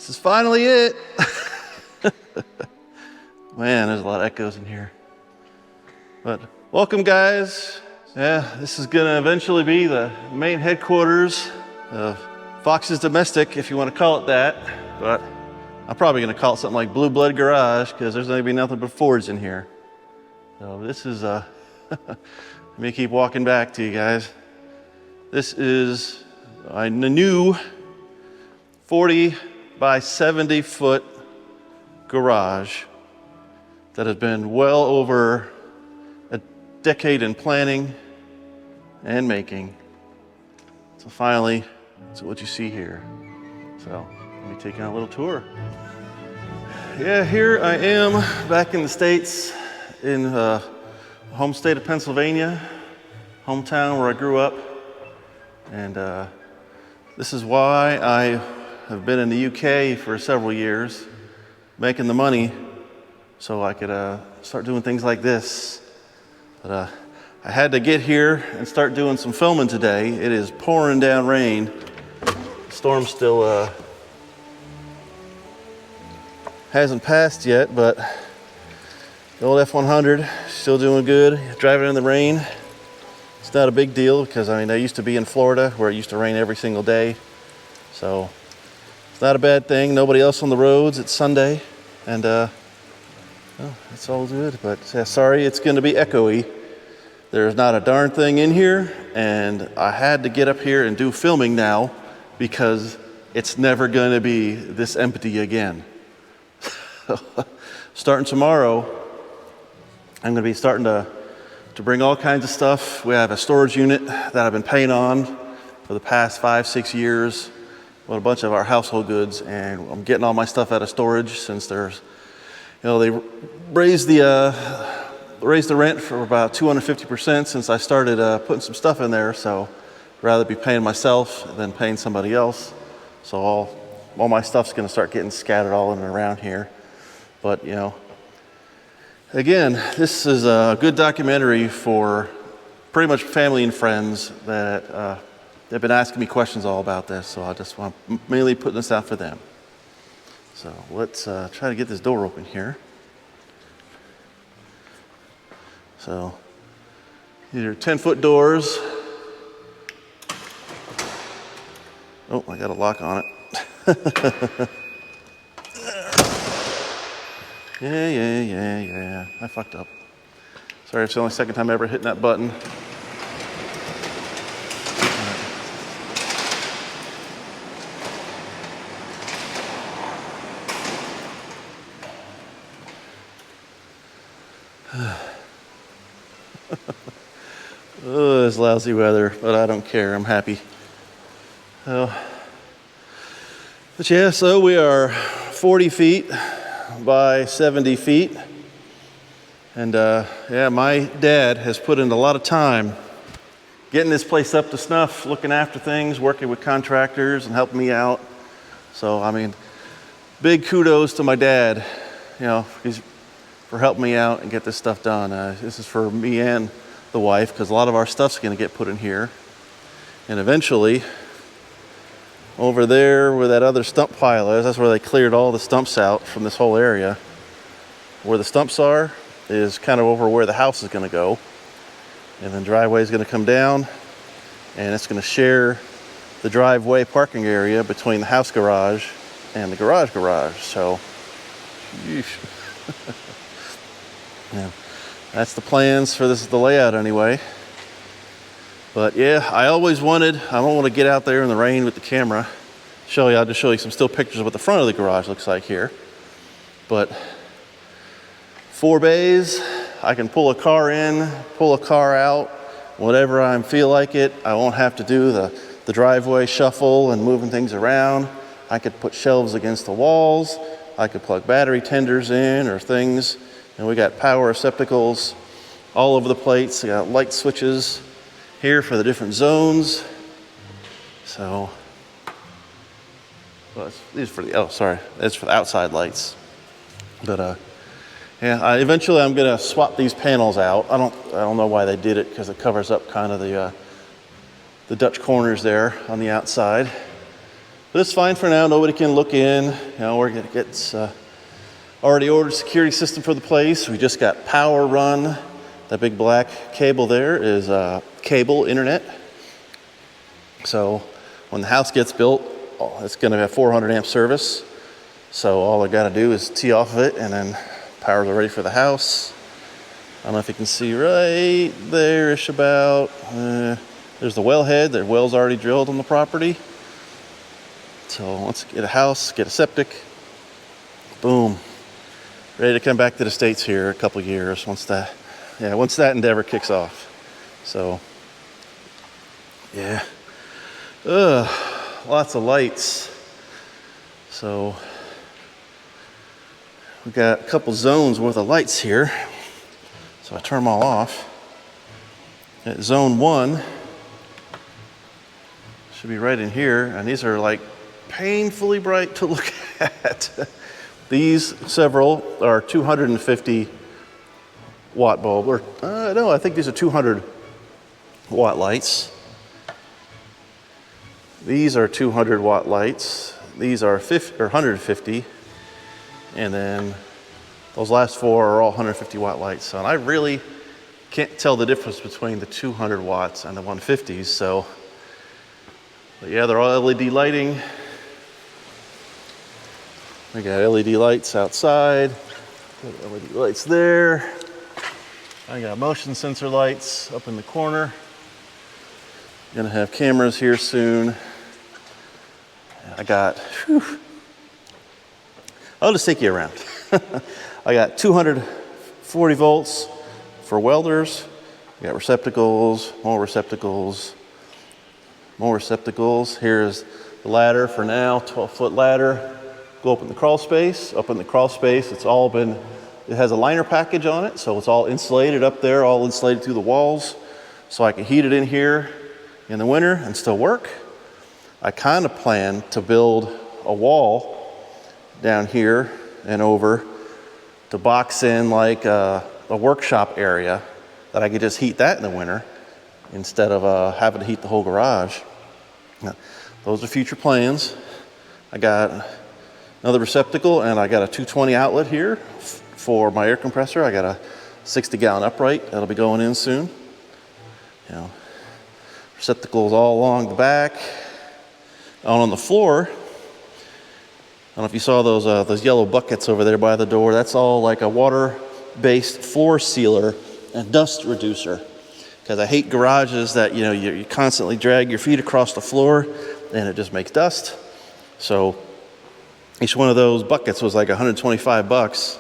This is finally it. Man, there's a lot of echoes in here. But welcome, guys. Yeah, this is gonna eventually be the main headquarters of Fox's Domestic, if you want to call it that. But I'm probably gonna call it something like Blue Blood Garage, because there's gonna be nothing but Fords in here. So this is let me keep walking back to you guys. This is a new 40 by 70 foot garage that has been well over a decade in planning and making. So finally, that's what you see here. So let me take you on a little tour. Yeah, here I am back in the States, in home state of Pennsylvania, hometown where I grew up. And this is why I have been in the UK for several years, making the money so I could start doing things like this. But I had to get here and start doing some filming today. It is pouring down rain. The storm still hasn't passed yet, but the old F100 still doing good, driving in the rain. It's not a big deal because, I mean, I used to be in Florida where it used to rain every single day. So it's not a bad thing. Nobody else on the roads. It's Sunday, and well, it's all good. But sorry, it's going to be echoey. There's not a darn thing in here, and I had to get up here and do filming now because it's never going to be this empty again. Starting tomorrow, I'm going to be starting to bring all kinds of stuff. We have a storage unit that I've been paying on for the past 5-6 years with a bunch of our household goods, and I'm getting all my stuff out of storage since there's, they raised the rent for about 250% since I started putting some stuff in there. So I'd rather be paying myself than paying somebody else. So all my stuff's going to start getting scattered all in and around here. But again, this is a good documentary for pretty much family and friends that they've been asking me questions all about this, so I just want to mainly put this out for them. So let's try to get this door open here. So these are 10-foot doors. Oh, I got a lock on it. Yeah. I fucked up. Sorry, it's the only second time ever hitting that button. Oh, it's lousy weather, but I don't care. I'm happy. But yeah, so we are 40 feet by 70 feet. And yeah, my dad has put in a lot of time getting this place up to snuff, looking after things, working with contractors and helping me out. So, I mean, big kudos to my dad, for helping me out and get this stuff done. This is for me and the wife, because a lot of our stuff's going to get put in here. And eventually, over there where that other stump pile is, that's where they cleared all the stumps out from this whole area. Where the stumps are is kind of over where the house is going to go. And then driveway is going to come down, and it's going to share the driveway parking area between the house garage and the garage. So, yeah, that's the plans for this, the layout anyway. But yeah, I don't want to get out there in the rain with the camera. I'll just show you some still pictures of what the front of the garage looks like here. But 4 bays, I can pull a car in, pull a car out, whatever I feel like it. I won't have to do the driveway shuffle and moving things around. I could put shelves against the walls. I could plug battery tenders in or things. And we got power receptacles all over the place. I got light switches here for the different zones. So, these for the, that's for the outside lights. But yeah, eventually I'm gonna swap these panels out. I don't know why they did it, because it covers up kind of the Dutch corners there on the outside. But it's fine for now. Nobody can look in. You know, we're gonna get already ordered security system for the place. We just got power run. That big black cable there is cable internet. So when the house gets built, it's going to have 400 amp service. So all I got to do is tee off of it, and then power's ready for the house. I don't know if you can see right there-ish about. There's the wellhead. The well's already drilled on the property. So once you get a house, get a septic, boom, ready to come back to the States here a couple years once that endeavor kicks off. So yeah, lots of lights. So we got a couple zones worth of lights here. So I turn them all off. At zone 1 should be right in here, and these are like painfully bright to look at. These several are 250 watt bulb, or no, I think these are 200 watt lights. These are 200 watt lights. These are 150, and then those last 4 are all 150 watt lights. So, and I really can't tell the difference between the 200 watts and the 150s. So, but yeah, they're all LED lighting. We got LED lights outside, got LED lights there. I got motion sensor lights up in the corner. Gonna have cameras here soon. I got, I'll just take you around. I got 240 volts for welders. I got receptacles, more receptacles, more receptacles. Here's the ladder for now, 12-foot ladder. Go up in the crawl space. Up in the crawl space, it's all been, it has a liner package on it, so it's all insulated up there, all insulated through the walls, so I can heat it in here in the winter and still work. I kind of plan to build a wall down here and over to box in like a workshop area that I could just heat that in the winter instead of having to heat the whole garage. Now, those are future plans. I got another receptacle, and I got a 220 outlet here for my air compressor. I got a 60-gallon upright that'll be going in soon. You know, receptacles all along the back. On the floor, I don't know if you saw those yellow buckets over there by the door. That's all like a water-based floor sealer and dust reducer. Because I hate garages that you constantly drag your feet across the floor and it just makes dust. So each one of those buckets was like 125 bucks.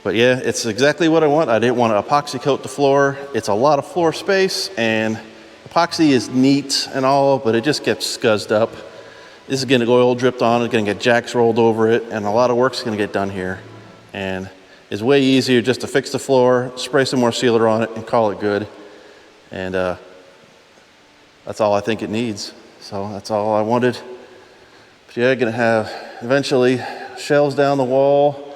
But yeah, it's exactly what I want. I didn't want to epoxy coat the floor. It's a lot of floor space, and epoxy is neat and all, but it just gets scuzzed up. This is going to get oil dripped on, it's going to get jacks rolled over it, and a lot of work's going to get done here. And it's way easier just to fix the floor, spray some more sealer on it, and call it good. And that's all I think it needs. So that's all I wanted. But yeah, going to have eventually shelves down the wall,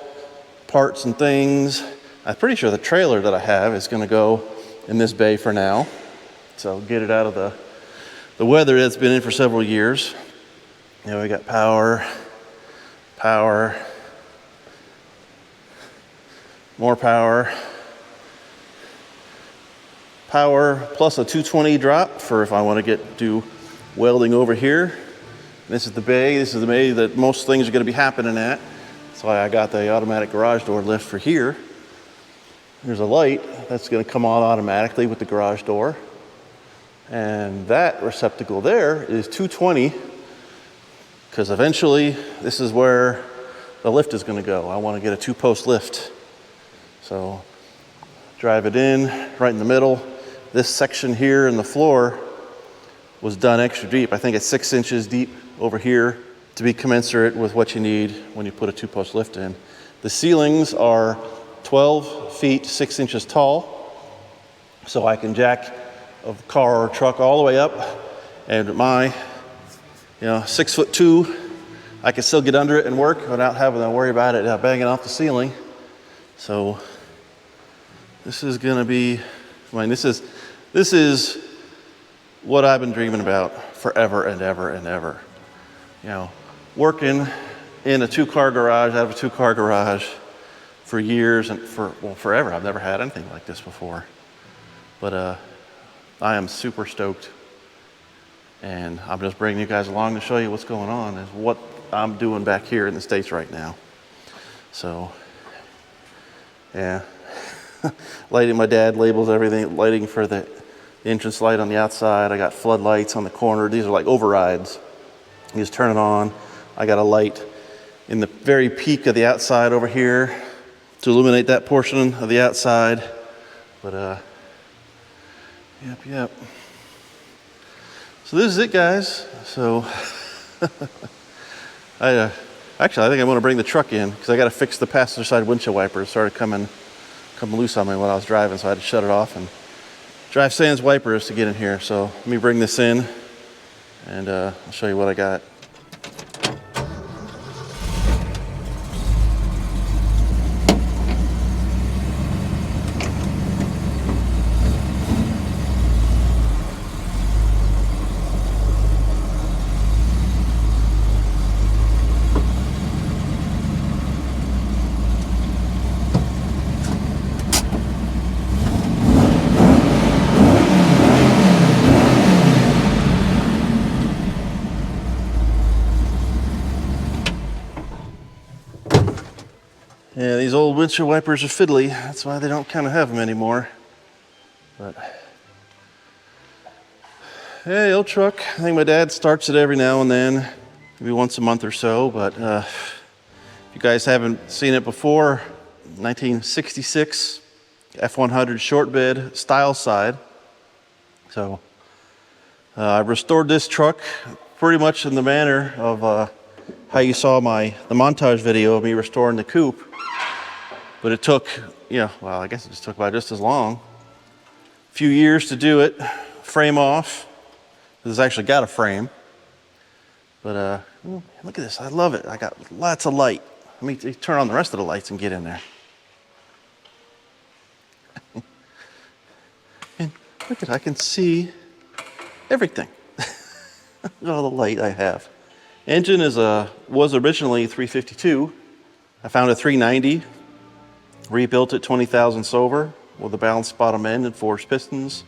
parts and things. I'm pretty sure the trailer that I have is going to go in this bay for now. So get it out of the weather that's been in for several years. You know, we got power, more power plus a 220 drop for if I want to do welding over here. This is the bay. This is the bay that most things are going to be happening at. That's why I got the automatic garage door lift for here. There's a light that's going to come on automatically with the garage door. And that receptacle there is 220, because eventually this is where the lift is going to go. I want to get a 2-post lift. So drive it in right in the middle. This section here in the floor was done extra deep. I think it's 6 inches deep over here to be commensurate with what you need when you put a 2-post lift in. The ceilings are 12 feet 6 inches tall, so I can jack a car or truck all the way up, and my 6'2", I can still get under it and work without having to worry about it banging off the ceiling. So this is going to be, this is what I've been dreaming about forever and ever and ever. you know, working in a 2-car garage, out of a 2-car garage for years and forever. I've never had anything like this before. But I am super stoked. And I'm just bringing you guys along to show you what's going on and what I'm doing back here in the States right now. So, yeah. Lighting, my dad labels everything. Lighting for the entrance light on the outside. I got floodlights on the corner. These are like overrides. You just turn it on. I got a light in the very peak of the outside over here to illuminate that portion of the outside. But, yep. So this is it, guys. So, actually, I think I'm going to bring the truck in because I got to fix the passenger side windshield wipers. It started coming loose on me when I was driving, so I had to shut it off and drive sans wipers to get in here. So let me bring this in, and I'll show you what I got. Yeah, these old windshield wipers are fiddly. That's why they don't kind of have them anymore. But, hey, old truck. I think my dad starts it every now and then, maybe once a month or so. But if you guys haven't seen it before, 1966 F100 short bed style side. So I restored this truck pretty much in the manner of how you saw the montage video of me restoring the coupe. But it took, well, I guess it just took about just as long. A few years to do it, frame off. This actually got a frame. But look at this, I love it. I got lots of light. Let me turn on the rest of the lights and get in there. And look at, I can see everything. Look at all the light I have. Engine was originally 352. I found a 390. Rebuilt it 20,000 silver with a balanced bottom end and forged pistons.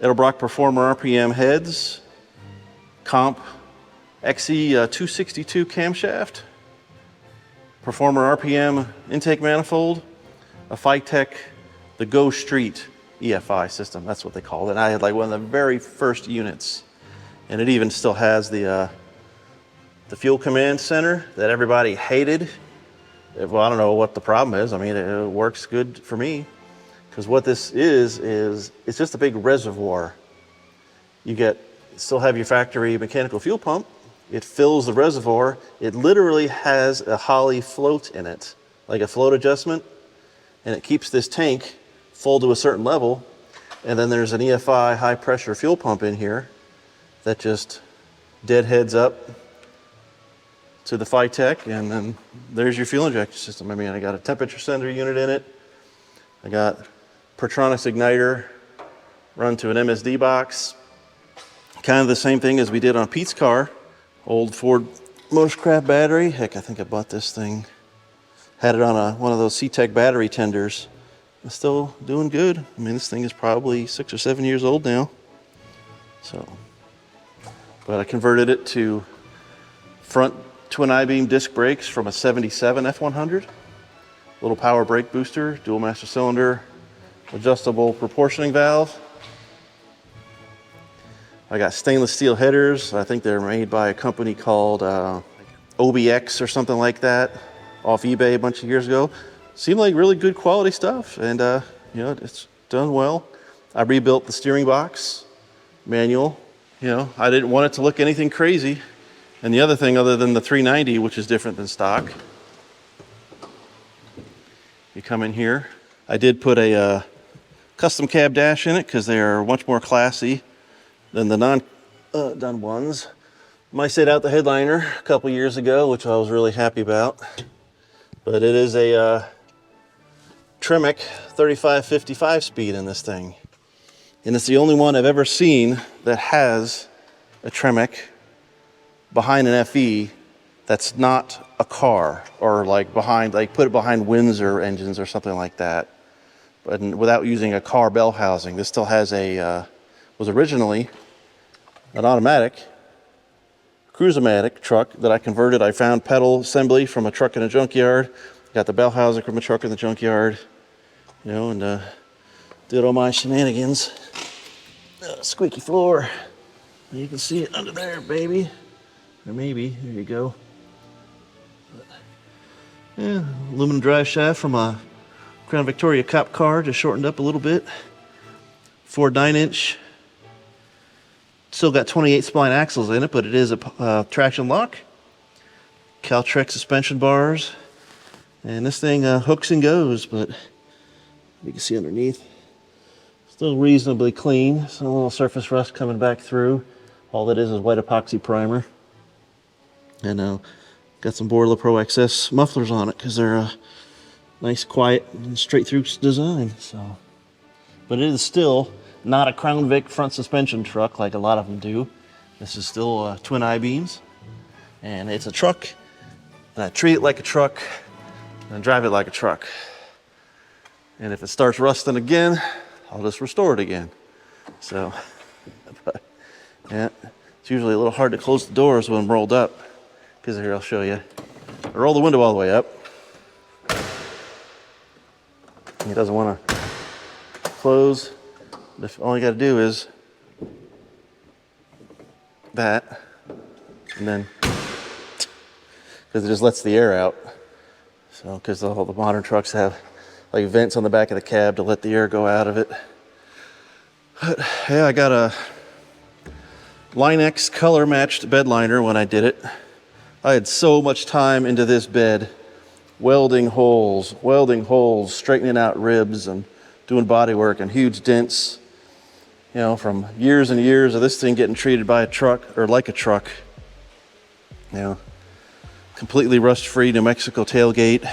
Edelbrock Performer RPM heads. Comp XE 262 camshaft. Performer RPM intake manifold. A Phytech, the Go Street EFI system. That's what they call it. And I had like one of the very first units. And it even still has the fuel command center that everybody hated. Well, I don't know what the problem is. I mean, it works good for me. Because what this is it's just a big reservoir. You still have your factory mechanical fuel pump. It fills the reservoir. It literally has a Holley float in it, like a float adjustment. And it keeps this tank full to a certain level. And then there's an EFI high pressure fuel pump in here that just deadheads up to the Phytech, and then there's your fuel injection system. I mean, I got a temperature sensor unit in it. I got Pertronix igniter run to an MSD box. Kind of the same thing as we did on Pete's car. Old Ford Motorcraft battery. Heck, I think I bought this thing. Had it on one of those C-Tech battery tenders. It's still doing good. I mean, this thing is probably 6 or 7 years old now. So, but I converted it to front twin I-beam disc brakes from a 77 F100. Little power brake booster, dual master cylinder, adjustable proportioning valve. I got stainless steel headers. I think they're made by a company called OBX or something like that, off eBay a bunch of years ago. Seemed like really good quality stuff, and it's done well. I rebuilt the steering box, manual. I didn't want it to look anything crazy. And the other thing, other than the 390, which is different than stock, you come in here. I did put a custom cab dash in it because they are much more classy than the non-done ones. I stayed out the headliner a couple years ago, which I was really happy about. But it is a Tremec 3555 speed in this thing. And it's the only one I've ever seen that has a Tremec behind an FE that's not a car, or like behind, like put it behind Windsor engines or something like that, but without using a car bell housing. This still has was originally an automatic, cruise-o-matic truck that I converted. I found pedal assembly from a truck in a junkyard, got the bell housing from a truck in the junkyard, you know, and did all my shenanigans. Squeaky floor. You can see it under there, baby. Or maybe, there you go. Yeah, aluminum drive shaft from a Crown Victoria cop car, just shortened up a little bit. Ford 9-inch. Still got 28 spline axles in it, but it is a traction lock. Caltrek suspension bars. And this thing hooks and goes, but you can see underneath. Still reasonably clean. Some little surface rust coming back through. All that is white epoxy primer. And got some Borla Pro XS mufflers on it because they're nice, quiet, and straight through design. So, but it is still not a Crown Vic front suspension truck like a lot of them do. This is still twin I-beams, and it's a truck, and I treat it like a truck, and drive it like a truck. And if it starts rusting again, I'll just restore it again. So, but, yeah, it's usually a little hard to close the doors when I'm rolled up, because here I'll show you. I roll the window all the way up. It doesn't want to close. All you got to do is that, and then, because it just lets the air out. So, because all the modern trucks have like vents on the back of the cab to let the air go out of it. But yeah, I got a Line-X color matched bed liner when I did it. I had so much time into this bed, welding holes, straightening out ribs, and doing body work, and huge dents, you know, from years and years of this thing getting treated by a truck, or like a truck. You know, completely rust-free New Mexico tailgate.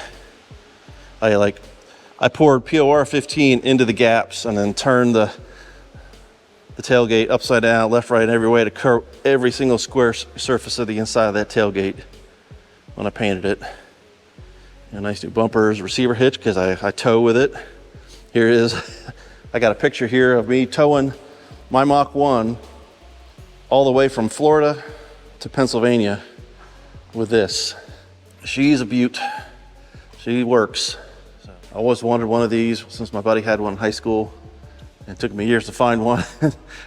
I poured POR 15 into the gaps and then turned the tailgate upside down, left, right, and every way to coat every single square surface of the inside of that tailgate when I painted it. And nice new bumpers, receiver hitch, because I tow with it. Here it is. I got a picture here of me towing my Mach 1 all the way from Florida to Pennsylvania with this. She's a beaut. She works. I always wanted one of these since my buddy had one in high school. It took me years to find one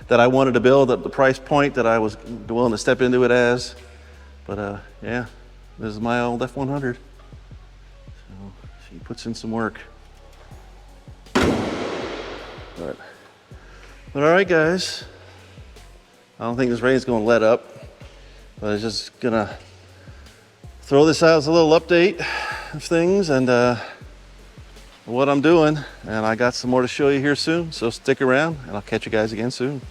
that I wanted to build at the price point that I was willing to step into it as. But yeah, this is my old F100. So she puts in some work. But all right, guys. I don't think this rain's going to let up, but I'm just gonna throw this out as a little update of things and what I'm doing. And I got some more to show you here soon, so stick around and I'll catch you guys again soon.